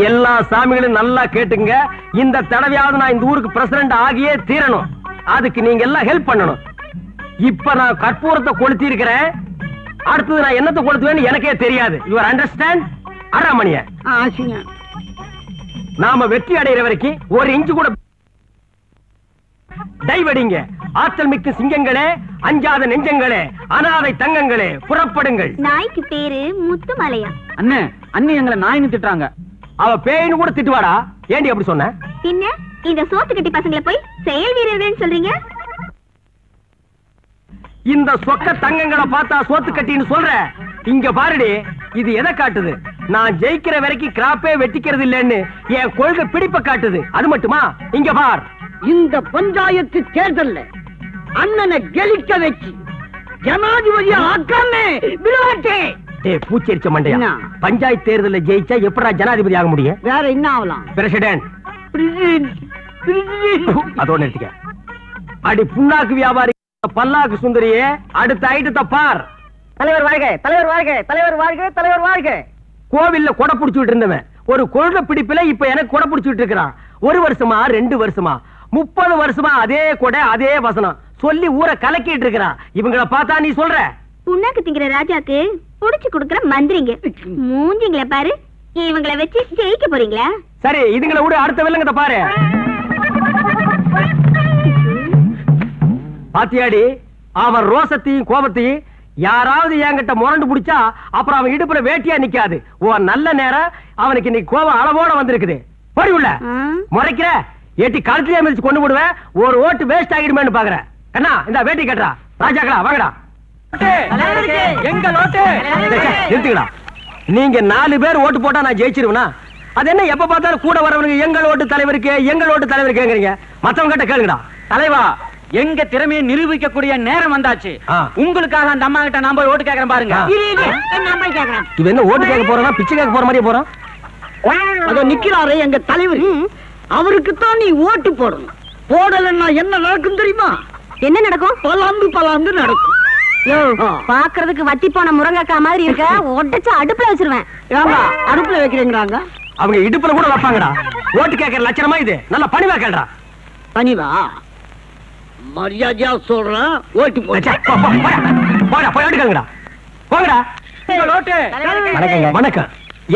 எல்லா சாமிகளும் நல்லா கேட்டுங்க. இந்த தடவையாவது நான் இந்த ஊருக்கு பிரசிடண்ட் ஆகியே தீரணும். அதுக்கு நீங்க எல்லாம் ஹெல்ப் பண்ணணும். இப்ப நான் கற்பூரத்தை கொளுத்தி இருக்கிறேன். அடுத்தது நான் என்னத்தை கொளுத்துவேன்னு எனக்கே தெரியாது. Your understand? அராமணிய நாம வெற்றி அடைகிற வரைக்கும் ஒரு இன்ச்சு கூட டைவடிங்க. ஆற்றல் மிக்க சிங்கங்களே, அஞ்சாத நெஞ்சங்களே, அனாதை தங்கங்களே, புறப்படுங்கள். நாய்க்கு பேரு முத்துமலையா? அண்ணே, அண்ணி எங்களை நாயின்னு திட்டுறாங்க. அவ பேயின்னு கூட திட்டுவாடா. ஏண்டி அப்படி சொன்ன? பின்ன இந்த சோத்து கட்டி பசங்களை போய் செயல் வீரர்கள் சொல்றீங்க? இந்த சொக்க தங்கங்களை பார்த்தா சோத்து கட்டின்னு சொல்ற. இங்க பாருடி, இது எதை காட்டுது? நான் ஜெயிக்கிற வரைக்கும் கிராப்பே வெட்டிக்கிறது இல்லன்னு என் கொள்கை பிடிப்ப காட்டுது. அது மட்டுமா? இங்க பார், இந்த பஞ்சாயத்து தேர்தல்ல அண்ணனை கெலிக்க வச்சு ஜனாதிபதி ஆக்காமே விளையாட்டே. பூச்செரிச்ச மண்டையா, பஞ்சாயத்து தேர்தலில் ஜெயிச்சா எப்படா ஜனாதிபதி ஆக முடியும்? வேற என்ன ஆகலாம்? பிரசிடென்ட். அதோட நிறுத்திக்க. அடி புண்ணாக்கு வியாபாரி பல்லாக்கு சுந்தரியே, அடுத்த ஐட்டத்தை பார். தலைவர் வாழ்க, தலைவர் வாழ்க, தலைவர் வாழ்க, தலைவர் வாழ்க. கோவில்ல கொடை புடிச்சுட்டு இருந்தவன் ஒரு கொள்கை பிடிப்புல இப்ப எனக்கு கொடை புடிச்சுட்டு இருக்கிறான். 1 வருஷமா 2 வருஷமா 30 வருஷமா அதே கொடை அதே வசனம் சொல்லி ஊரை கலக்கிட்டு இருக்கிறான். இவங்களை பார்த்தா நீ சொல்ற? புண்ணாக்கு திங்கிற ராஜாக்கு புடிச்சு கொடுக்கிற மந்திரிங்க மூஞ்சிங்களை பாரு. இவங்களை வச்சு ஜெயிக்க போறீங்களா? சரி, இதுங்களை விட அடுத்த வில்லங்கத்தை பாரு. பாத்தியாடி, அவன் ரோசத்தையும் கோபத்தையும் யாராவது என்கிட்ட முரண்டு பிடிச்சா அப்புறம் அவன் இடுப்புல வேட்டியா நிக்காது. நல்ல நேரம் அவனுக்கு இன்னைக்கு கோபம் அளவோட வந்திருக்குது. போடி உள்ள முறைக்கிற ஏட்டி கழுத்திலே மிதிச்சு கொண்டு விடுவேன். ஒரு ஓட்டு வேஸ்ட் ஆகிடுமேன்னு பாக்குறேன். கண்ணா, இந்த வேட்டி கட்டுறா. ராஜாக்களா வாங்கடா. எங்க ஓட்டு நிறுத்துக்கடா. நீங்க 4 பேர் ஓட்டு போட்டா நான் ஜெயிச்சிருவேனா? அது என்ன எப்ப பார்த்தாலும் கூட வரவனுக்கு எங்கள் ஓட்டு தலைவருக்கு எங்கள் ஓட்டு தலைவர் கேக்குறீங்க? மத்தவங்க கிட்ட கேளுங்கடா. தலைவா, எங்க திறமையை நிரூபிக்கக்கூடிய நேரம் வந்தாச்சு. உங்களுக்காக அந்த அம்மா கிட்ட நான் போய் ஓட்டு கேட்கறேன் பாருங்க. இது என்ன ஓட்டு கேட்க போறோம்? பிச்சை கேட்க போற மாதிரியே போறோம். அதோ நிக்கிறாரே எங்க தலைவர், அவருக்கு தான் நீ ஓட்டு போடணும். போடலன்னா என்ன நடக்கும் தெரியுமா? என்ன நடக்கும்? பலாந்து பலாந்து நடக்கும். பாக்குறதுக்கு வத்தி போன முருங்கக்காய் மாதிரி இருக்க. ஒட்டச்சு அடுப்புல வச்சிருவேன். அடுப்புல வைக்கிறீங்கறாங்க. அவங்க இடுப்புல கூட வைப்பாங்கடா. ஓட்டு கேட்கற லட்சணமா இது? நல்ல பணிவா கேளுடா. பணிவா? மரியாதையா சொல்றேன், ஓட்டு போச்சா. போடா, போய் ஓட்டு கேளுங்கடா. போங்கடா. வணக்கம்.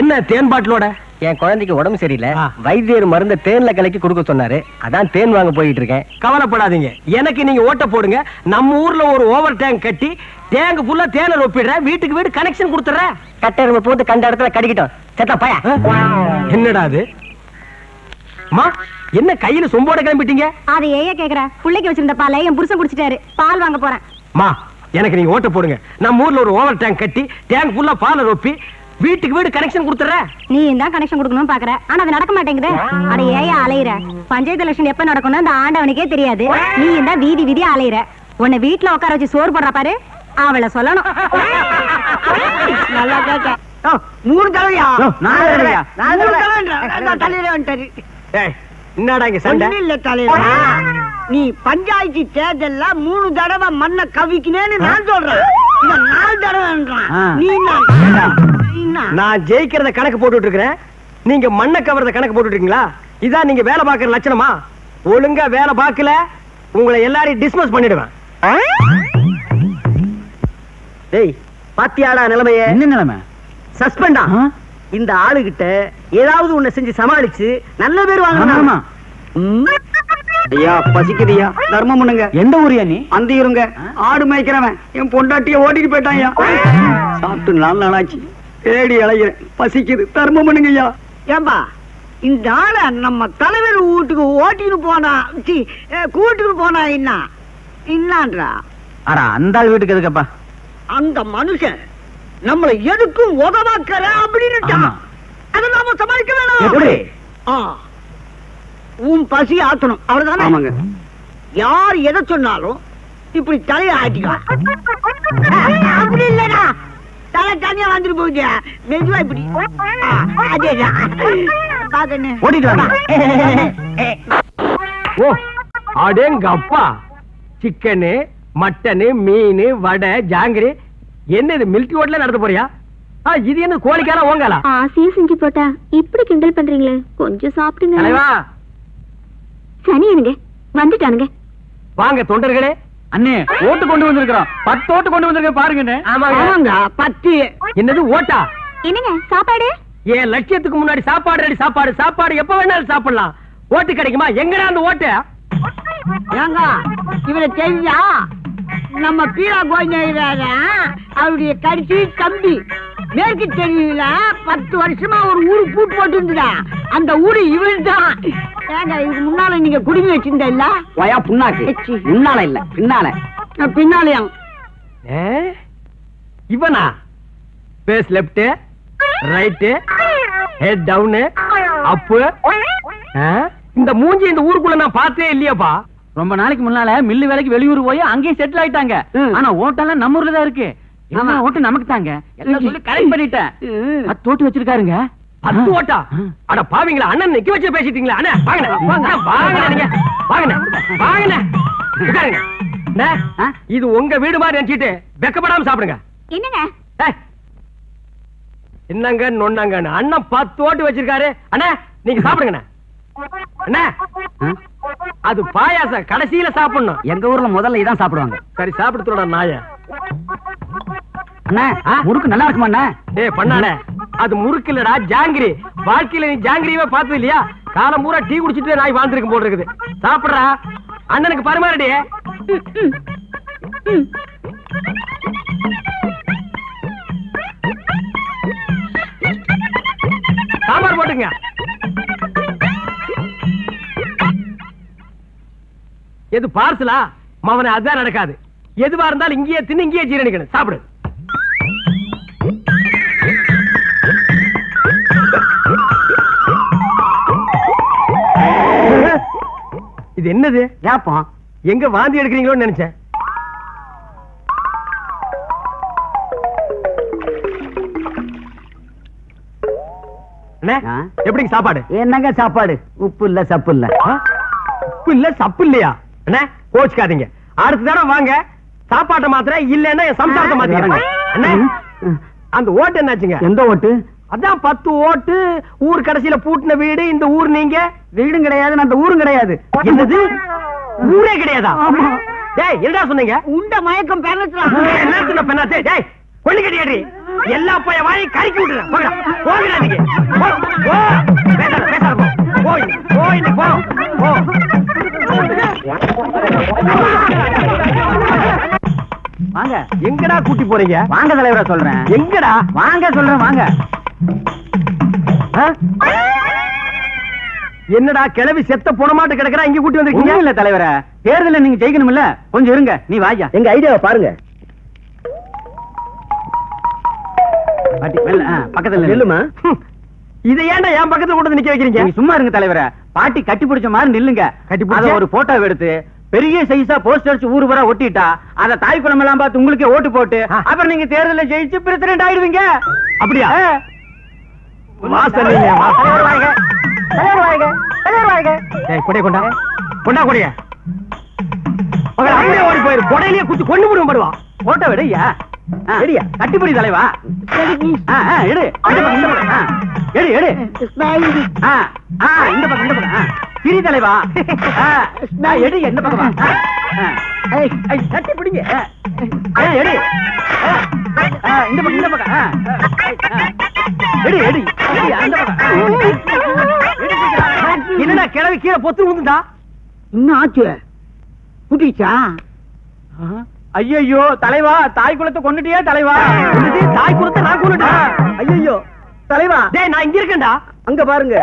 என்ன தேன் பாட்டிலோட? என் குழந்தைக்கு உடம்பு சரியில்லை. வைத்தியர் மருந்த தேன்ல கலக்கி கொடுக்க சொன்னாரு. அதான் தேன் வாங்க போயிட்டு இருக்கேன். கவலைப்படாதீங்க, எனக்கு நீங்க ஓட்ட போடுங்க. நம்ம ஊர்ல ஒரு ஓவர் டேங்க் கட்டி டேங்க் ஃபுல்லா தேனை ஒப்பிடுறேன். வீட்டுக்கு வீடு கனெக்ஷன் கொடுத்துறேன். கட்டெருமை போட்டு கண்ட இடத்துல கடிக்கிட்டோம். செத்தா பையா. என்னடா அது? அம்மா, என்ன கையில சொம்போட கிளம்பிட்டீங்க? அதை ஏயா கேக்குற? புள்ளைக்கு வச்சிருந்த பாலை என் புருஷன் குடிச்சிட்டாரு. பால் வாங்க போறேன். மா, எனக்கு நீங்க ஓட்ட போடுங்க. நம்ம ஊர்ல ஒரு ஓவர் டேங்க் கட்டி டேங்க் ஃபுல்லா பால் ரொப்பி வீட்டுக்கு வீடு கனெக்ஷன் கொடுத்துறேன். நீ தான் கனெக்ஷன் கொடுக்கணும்னு பாக்குற, ஆனா அது நடக்க மாட்டேங்குது. அட ஏயா அலையிற? பஞ்சாயத்து எலெக்ஷன் எப்ப நடக்கும்னு அந்த ஆண்டவனுக்கே தெரியாது. நீ தான் வீதி வீதியா அலையிற. உன்னை வீட்டுல உட்கார வச்சு சோறு போடுறா பாரு, அவளை சொல்லணும். நல்லா கேட்க. 3 தடவையா? 4 தடவையா? 4 தடவை தலையில வந்துட்டாரு. என்னடா இங்க சண்டை? இல்ல தலைவர், நீ பஞ்சாயத்து தேர்தல்ல 3 தடவை மண்ணை கவிக்கினேன்னு நான் சொல்றேன். 4 தடவைன்றான். நீ நான் ஜெயிக்கிறத கணக்கு போட்டுட்டு இருக்கிறேன், நீங்க மண்ணை கவர்றத கணக்கு போட்டுட்டு இருக்கீங்களா? இதான் நீங்க வேலை பார்க்கற லட்சணமா? ஒழுங்கா வேலை பார்க்கல உங்களை எல்லாரையும் டிஸ்மிஸ் பண்ணிடுவேன். டேய், பாத்தியாடா நிலைமைய? என்ன நிலைமை? சஸ்பெண்டா. இந்த ஆளுகிட்ட ஏதாவது ஒண்ணு செஞ்சு சமாளிச்சு நல்ல பேர் வாங்கணும். ஐயா, பசிக்குதுயா, தர்மம் பண்ணுங்க. எந்த ஊரியா நீ? அந்த இருங்க, ஆடு மேய்க்கிறவன். என் பொண்டாட்டிய ஓட்டிட்டு போயிட்டான். சாப்பிட்டு 4 நாளாச்சு, தேடி அலைகிறேன். பசிக்குது, தர்மம் பண்ணுங்க ஐயா. ஏம்பா, இந்த ஆள நம்ம தலைவர் வீட்டுக்கு ஓட்டிட்டு போனா கூட்டுக்கு போனா என்னன்றா? அடா, அந்த ஆள் வீட்டுக்கு எதுக்கப்பா? அந்த மனுஷன் நம்மளை எதுக்கும் உதவாக்கற அப்படின்னு அதை நாம சமாளிக்க வேணும். உன் பசி ஆத்தணும், அவ்வளவுதானே? யார் எதை சொன்னாலும் இப்படி தலையை ஆட்டிக்கலாம். அப்படி இல்லடா, தலை தனியா வந்துட்டு போகுது. மெதுவா இப்படி. அதேதான் ஓ, அடேங்க அப்பா. சிக்கனு, மட்டனு, மீன், வடை, ஜாங்கிரி. என்ன இது மில்கி ஹோட்டல்ல நடத்த போறியா? இது என்ன கோழிக்கால ஓங்காலா? ஆசையா செஞ்சு போட்டா இப்படி கிண்டல் பண்றீங்களே, கொஞ்சம் சாப்பிடுங்க. தலைவா சனி எனக்கு வந்துட்டானுங்க. வாங்க தொண்டர்களே. அண்ணே ஓட்டு கொண்டு வந்திருக்கிறோம். 10 ஓட்டு கொண்டு வந்திருக்க பாருங்க. ஆமாங்க 10. என்னது ஓட்டா? என்னங்க சாப்பாடு? ஏன் லட்சியத்துக்கு முன்னாடி சாப்பாடு ரெடி. சாப்பாடு எப்ப வேணாலும் சாப்பிடலாம். ஓட்டு கிடைக்குமா? எங்கடா அந்த ஓட்டு? ஏங்க இவரை தெரிஞ்சா நம்ம பீரா கோயில அவருடைய கடைசி தம்பி மேற்கு தெரியல 10 வருஷமா ஒரு ஊரு பூட்டு போட்டு இருந்துடா. அந்த ஊரு இவன் தான். ஏங்க இதுக்கு முன்னால நீங்க குடுமி வச்சிருந்த இல்ல? வயா புண்ணாக்கு. முன்னால இல்ல பின்னாலயா? இவனா? Face left right head down up. இந்த மூஞ்சி இந்த ஊருக்குள்ள நான் பார்த்தே இல்லையாப்பா. ரொம்ப நாளைக்கு முன்னால மில்லு வேலைக்கு வெளியூர் போய் அங்கேயே செட்டில் ஆயிட்டாங்க. ஆனா ஓட்டெல்லாம் நம்ம ஊர்ல தான் இருக்கு. ஓட்டு நமக்கு தாங்க எல்லாம் சொல்லி கரெக்ட் பண்ணிட்டேன். 10 ஓட்டு வச்சிருக்காருங்க. 10 ஓட்டா? அட பாவீங்களா, அண்ணன் நிக்க வச்சு பேசிட்டீங்களா? அண்ணா வாங்க நீங்க வாங்க. இது உங்க வீடு மாதிரி நினைச்சிட்டு வெக்கப்படாம சாப்பிடுங்க. என்னங்க என்னங்க நொன்னாங்க? அண்ணன் 10 ஓட்டு வச்சிருக்காரு. அண்ணா நீங்க சாப்பிடுங்க. அண்ணா அது பாயாசம் கடைசியில சாப்பிடணும். எங்க ஊர்ல முதல்ல இதான் சாப்பிடுவாங்க. சரி சாப்பிடுறோட நாய. அண்ணா முறுக்கு நல்லா இருக்குமா அண்ணா? டேய் பண்ணானே, அது முறுக்கு இல்லடா ஜாங்கிரி. வாழ்க்கையில நீ ஜாங்கிரியே பார்த்தது இல்லையா? காலம் பூரா டீ குடிச்சிட்டு நாய் வாழ்ந்துருக்கும் போல இருக்குது. சாப்பிடுறா, அண்ணனுக்கு பரிமாறடி. சாம்பார் போட்டுங்க. எது பார்சலா? மவனை அதான் நடக்காது. எதுவா இருந்தாலும் இங்கேயே தின்னு இங்கேயே ஜீரணிக்கணும். சாப்பிடு. இது என்னது? ஏப்பா எங்க வாந்தி எடுக்கிறீங்களோன்னு நினைச்சேன். எப்படிங்க சாப்பாடு? என்னங்க சாப்பாடு? உப்பு இல்ல சப்பு இல்ல. உப்பு இல்ல சப்பு இல்லையா? அண்ணா கோச்சுக்காதீங்க. அடுத்த தடவை வாங்க சாப்பாட்டை மாத்திர இல்லன்னா என் சம்சாரத்தை மாத்திக்கிறேன். அந்த ஓட்டு என்னாச்சுங்க? எந்த ஓட்டு? அதான் 10 ஓட்டு. ஊர் கடைசியில பூட்டின வீடு இந்த ஊர். நீங்க வீடும் கிடையாது, அந்த ஊரும் கிடையாது. என்னது? ஊரே கிடையாதா? டேய் என்னடா சொன்னீங்க? உண்ட மயக்கம் பெண்ணலாம். என்ன சொன்ன பெண்ணாச்சே? டேய் கொள்ளி கட்டியாடி எல்லா போய வாயை கறிக்கி விட்டுறேன். போங்கடா நீங்க. பேசாத போ. வாங்க. எங்கடா கூட்டி போறீங்க? வாங்க தலைவரா சொல்றேன். எங்கடா? வாங்க சொல்றேன் வாங்க. என்னடா கிளவி செத்த போனமாட்டு கிடக்குறா, இங்க கூட்டி வந்திருக்கீங்க? இல்ல தலைவரா, தேர்தல நீங்க ஜெயிக்கணும்ல, கொஞ்சம் இருங்க. நீ வாயா. எங்க ஐடியாவை பாருங்க. பக்கத்துல நில்லுமா. இதை ஏன்டா என் பக்கத்துல கொண்டு நிக்க வைக்கிறீங்க? நீங்க சும்மா இருங்க தலைவரா. பாட்டி கட்டி பிடிச்ச மாதிரி நில்லுங்க. அத ஒரு போட்டோ எடுத்து பெரிய சைஸா போஸ்டர்ஸ் ஊரு வர ஒட்டிட்டா அத தாய் குளம் எல்லாம் பார்த்து உங்களுக்கு ஓட்டு போட்டு அப்புறம் நீங்க தேர்தலில் ஜெயிச்சு பிரசிடென்ட் ஆயிடுவீங்க. அப்படியா? கொடிய ஓடி போயிரு. கொடையிலேயே குத்தி கொண்டு முடியும் படுவா. போட்டோ விடையா? கட்டிப்பிடி தலைவா. எடு எடு எடு. இந்த பக்கம் இந்த பக்கம் சிரி தலைவா. எடு எந்த பக்கம்? கட்டி பிடிங்க. எடு இந்த பக்கம் இந்த பக்கம். எடு எடு அந்த பக்கம். என்னடா கிளவி கீழே பொத்து விழுந்துட்டா? இன்னும் ஆச்சு குட்டிச்சா? ஐயோ தலைவா, தாய் குலத்தை கொண்டுட்டியா தலைவா? தாய் குலத்தை நான் கொண்டுட்டேன். ஐயோ தலைவா. டேய் நான் இங்க இருக்கேன்டா. அங்க பாருங்க.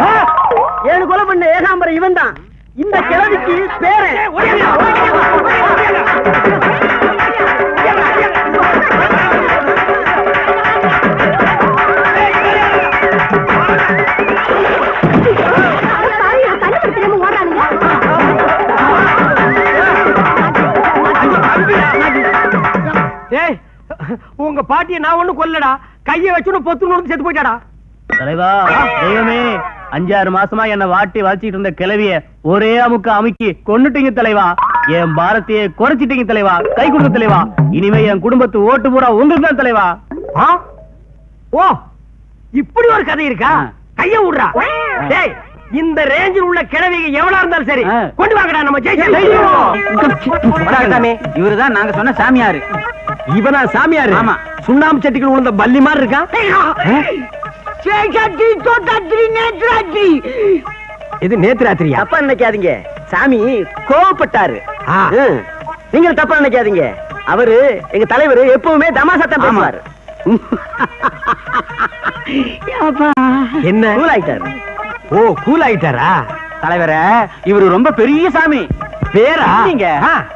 7 கொலை பண்ண ஏகாம்பரம் இவன் தான். இந்த கிழவிக்கு பேரே. டேய் உங்க பாட்டியை நான் ஒண்ணும் கொல்லடா. கையை வச்சுன்னு பொத்து செத்து போயிட்டாடா. தலைவா தெய்வமே, 5-6 மாசமா என்ன வாட்டி வளர்ச்சிட்டு இருந்த கிளவிய ஒரே அமுக்க அமுக்கி கொன்னுட்டீங்க தலைவா. என் பாரத்தையே குறைச்சிட்டீங்க தலைவா. கை கொடுக்க தலைவா. இனிமே என் குடும்பத்து ஓட்டு பூரா உங்களுக்கு தான் தலைவா. ஓ இப்படி ஒரு கதை இருக்கா? கைய விடுறா. டேய் இந்த ரேஞ்சில் உள்ள கிழவிங்க எவ்வளவு இருந்தாலும் சரி கொண்டு வாங்கடா, நம்ம ஜெயிச்சோம். இவருதான் நாங்க சொன்ன சாமியாரு. இவனா சாமியாரு? ஆமா. சுண்ணாம்பு சட்டிகள் உள்ள பல்லி மாதிரி இருக்கான். இது நேத்து ராத்திரியா? தப்பா நினைக்காதீங்க, சாமி கோவப்பட்டாரு. நீங்க தப்பா நினைக்காதீங்க, அவரு எங்க தலைவர் எப்பவுமே தமாசாத்தான் பேசுவாரு. என்ன கூல் ஆயிட்டாரு? ஓ கூல் ஆயிட்டாரா? தலைவர இவரு ரொம்ப பெரிய சாமி. பேரா?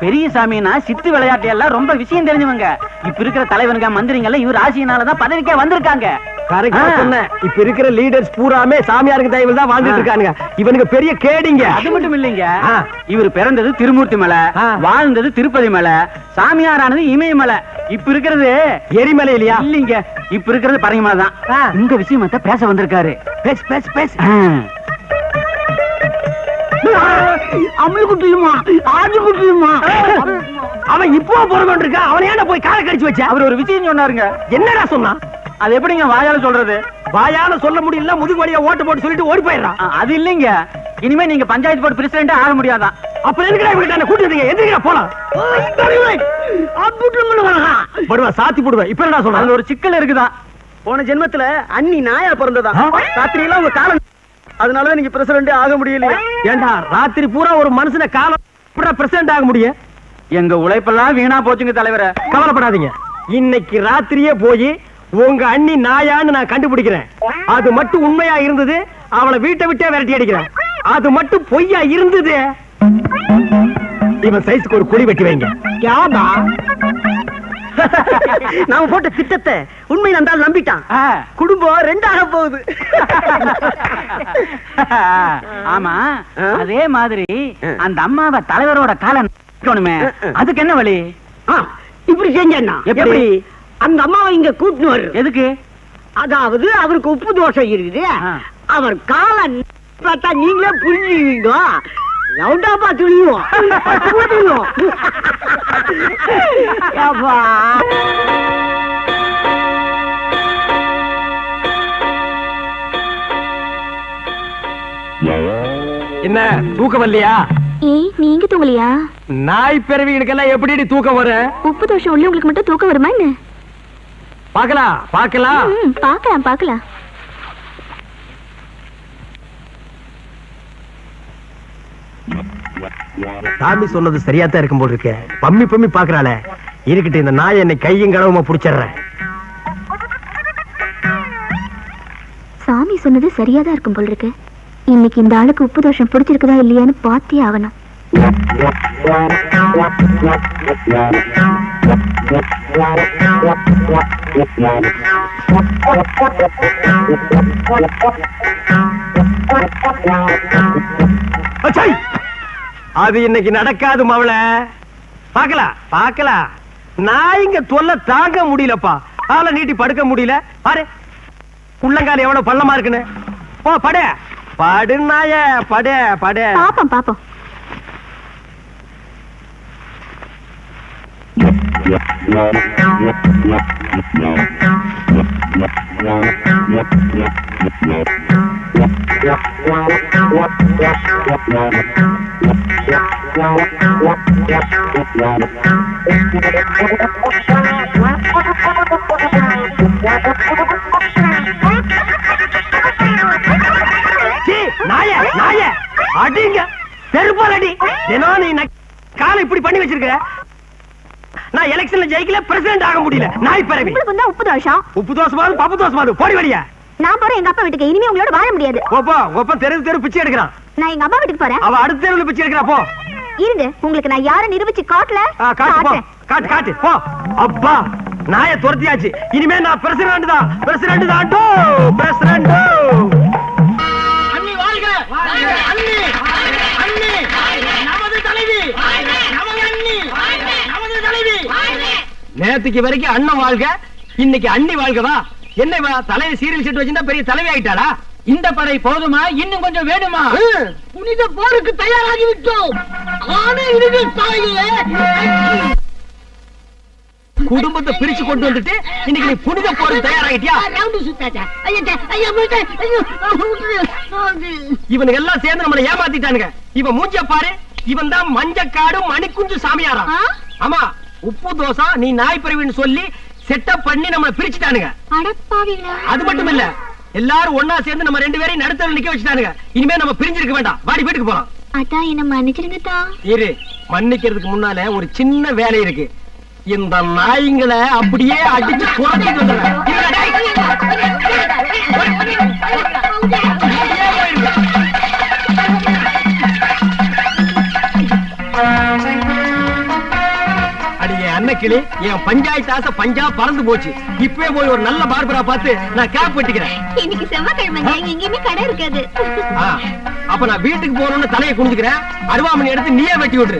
பெரிய சாமினா சித்து விளையாட்டு எல்லாம் ரொம்ப விஷயம் தெரிஞ்சவங்க. இப்ப இருக்கிற தலைவனுங்க மந்திரிங்க இவர் ஆசியினாலதான் பதவிக்கே வந்திருக்காங்க. கரெக்டா சொன்ன. இப்ப இருக்கிற லீடர்ஸ் பூராமே சாமியாருக்கு தயவில் தான் வாழ்ந்துட்டு இருக்கானுங்க. இவனுக்கு பெரிய கேடிங்க. அது மட்டும் இல்லைங்க, இவர் பிறந்தது திருமூர்த்தி மலை, வாழ்ந்தது திருப்பதி மலை, சாமியாரானது இமயமலை. இப்ப இருக்கிறது எரிமலை இல்லையா? இல்லீங்க, இப்ப இருக்கிறது பரங்கிமலை தான். இந்த விஷயத்த பேச வந்திருக்காரு. பேசு பேசு பேசு. அவன் இப்போ பொறுமை இருக்கா? அவன் ஏன் போய் காலை கடிச்சு வச்ச? அவர் ஒரு விஷயம் சொன்னாருங்க. என்னடா சொன்னா? அது எப்படிங்க வாயால சொல்றது? வாயால சொல்ல முடியல, முதுகு வழியா ஓட்டு போட்டு சொல்லிட்டு ஓடி போயிடுறான். அது இல்லைங்க, இனிமே நீங்க பஞ்சாயத்து போர்டு பிரசிடென்ட் ஆக முடியாதான். அப்புறம் எதுக்குடா இவங்க கூட்டிட்டு எதுக்குடா போலாம்? படுவா சாத்தி போடுவேன். இப்ப என்ன சொல்ற? அதுல ஒரு சிக்கல் இருக்குதான். போன ஜென்மத்துல அண்ணி நாயா பிறந்ததா? ராத்திரி எல்லாம் உங்க காலம், அதனாலதான் நீங்க பிரசிடென்ட் ஆக முடியலையா? ஏண்டா ராத்திரி பூரா ஒரு மனுஷன காலம் பிரசிடென்ட் ஆக முடியும்? எங்க உழைப்பெல்லாம் வீணா போச்சுங்க தலைவரை. கவலைப்படாதீங்க, இன்னைக்கு ராத்திரியே போய் உங்க அண்ணி நாயான்னு நான் கண்டுபிடிக்கிறேன். அது மட்டும் உண்மையா இருந்தது, அவளை வீட்டை விட்டே விரட்டி அடிக்கிறேன். அது மட்டும் பொய்யா இருந்தது, இவன் சைஸ்க்கு ஒரு குழி வெட்டி வைங்க. நாம போட்ட திட்டத்தை உண்மை நந்தால் நம்பிட்டான். குடும்பம் ரெண்டாக போகுது. ஆமா, அதே மாதிரி அந்த அம்மாவை தலைவரோட காலம் அதுக்கு என்ன வழி? இப்படி செஞ்சா எப்படி? அந்த அம்மாவை இங்க கூட்டினு வரு. எதுக்கு? அதாவது அவருக்கு உப்பு தோஷம் இருக்குது. அவர் காலம் பார்த்தா நீங்களே புரிஞ்சுவீங்க. லவுண்டாப்பா துணியும் என்ன தூக்கம் வரலையா? நீங்க தூங்கலையா? நாய் பிறவிகளுக்கெல்லாம் எப்படி தூக்கம் வரும்? உப்பு தோஷம் உள்ள உங்களுக்கு மட்டும் தூக்கம் வருமா என்ன? பாக்கலாம் பாக்கலாம் பாக்கலாம் பாக்கலாம். சாமி சொன்னது சரியாத்தான் இருக்கும் போல் இருக்கு. பம்மி பம்மி பாக்குறாள. இருக்கட்டும், இந்த நாய் என்னை கையும் கடவுமா புடிச்சிடுறேன். சாமி சொன்னது சரியாதான் இருக்கும் போல் இருக்கு. இன்னைக்கு இந்த ஆளுக்கு உப்பு தோஷம் பிடிச்சிருக்குதா இல்லையான்னு பார்த்தே ஆகணும். அது இன்னைக்கு நடக்காது மவள. பாக்கலாம் பாக்கலாம். நான் இங்க தொல்லை தாங்க முடியலப்பா. ஆளை நீட்டி படுக்க முடியல. பாரு உள்ளங்கால எவ்வளவு பள்ளமா இருக்குன்னு. போ பட படு நாய பட பட. பாப்போம் பாப்போம். நாய நாய அடிங்க செருப்பால் அடி. தினம் நீ காலை இப்படி பண்ணி வச்சிருக்க. நான் எலெக்ஷன்ல ஜெயிக்கல, பிரசிடென்ட் ஆக முடியல. நாய் பிறவி. உப்பு தோஷம். உப்பு தோசமாவது பப்பு தோசமாவது போடி வழியா. நான் போறேன் எங்க அப்பா வீட்டுக்கு. இனிமே உங்களோட வாழ முடியாது. ஓப்பா ஓப்பா தெரு தெரு பிச்சை எடுக்கிறான். நான் எங்க அம்மா வீட்டுக்கு போறேன். அவ அடுத்த தெருவுல பிச்சை எடுக்கிறா. போ இருங்க, உங்களுக்கு நான் யாரை நிரூபிச்சு காட்டல. காட்டு காட்டு காட்டு போ. அப்பா நாய துரத்தியாச்சு. இனிமே நான் பிரசிடென்ட் தான். பிரசிடென்ட் தான். பிரசிடென்ட். அண்ணி வாழ்க. அண்ணி அண்ணி நமது தலைவி. நமது அண்ணி நமது தலைவி. நேத்துக்கு வரைக்கும் அண்ணன் வாழ்க, இன்னைக்கு அண்ணி வாழ்கவா? என்ன தலையை சீரியல் செட் வச்சிருந்தா பெரிய தலைவி ஆயிட்டாளா? இந்த படை போதுமா? இன்னும் கொஞ்சம் வேணுமா? புனித போருக்கு தயாராகி விட்டோம். ஆன இறுதி தாயே குடும்பத்தை பிரிச்சு கொண்டு வந்துட்டு இன்னைக்கு நீ புனித போறது தயாராகிட்டியா? இவனுக்கு எல்லாம் சேர்ந்து நம்மளை ஏமாத்திட்டானுங்க. இவன் மூஞ்ச பாரு, இவன் தான் மஞ்சக்காடு மணிக்குஞ்சு சாமியாரா. ஆமா, உப்பு தோசை நீ நாய் பிறவின்னு சொல்லி செட்டப் பண்ணி நம்மளை பிரிச்சுட்டானுங்க. அது மட்டும் இல்ல, எல்லாரும் ஒன்னா சேர்ந்து நம்ம 2 பேரையும் நடுத்தர நிக்க வச்சுட்டானுங்க. இனிமே நம்ம பிரிஞ்சிருக்க வேண்டாம், வாடி வீட்டுக்கு போலாம். அதான் என்ன மன்னிச்சிருங்கதா. இரு, மன்னிக்கிறதுக்கு முன்னால ஒரு சின்ன வேலை இருக்கு. இந்த நாய்ங்களை அப்படியே அடிச்சு குறைச்சிட்டு வந்துடுறேன். அடியே அன்னக்கிளி, என் பஞ்சாயத்து ஆசை பஞ்சா பறந்து போச்சு. இப்பவே போய் ஒரு நல்ல பார்பரா பார்த்து நான் கேப் வெட்டிக்கிறேன். இன்னைக்கு செவ்வாய்க்கிழமை எங்கேயுமே கடை இருக்காது. அப்ப நான் வீட்டுக்கு போறோம்னு தலையை குனிஞ்சுக்கிறேன். அருவாமணி எடுத்து நீயே வெட்டி விட்டுரு.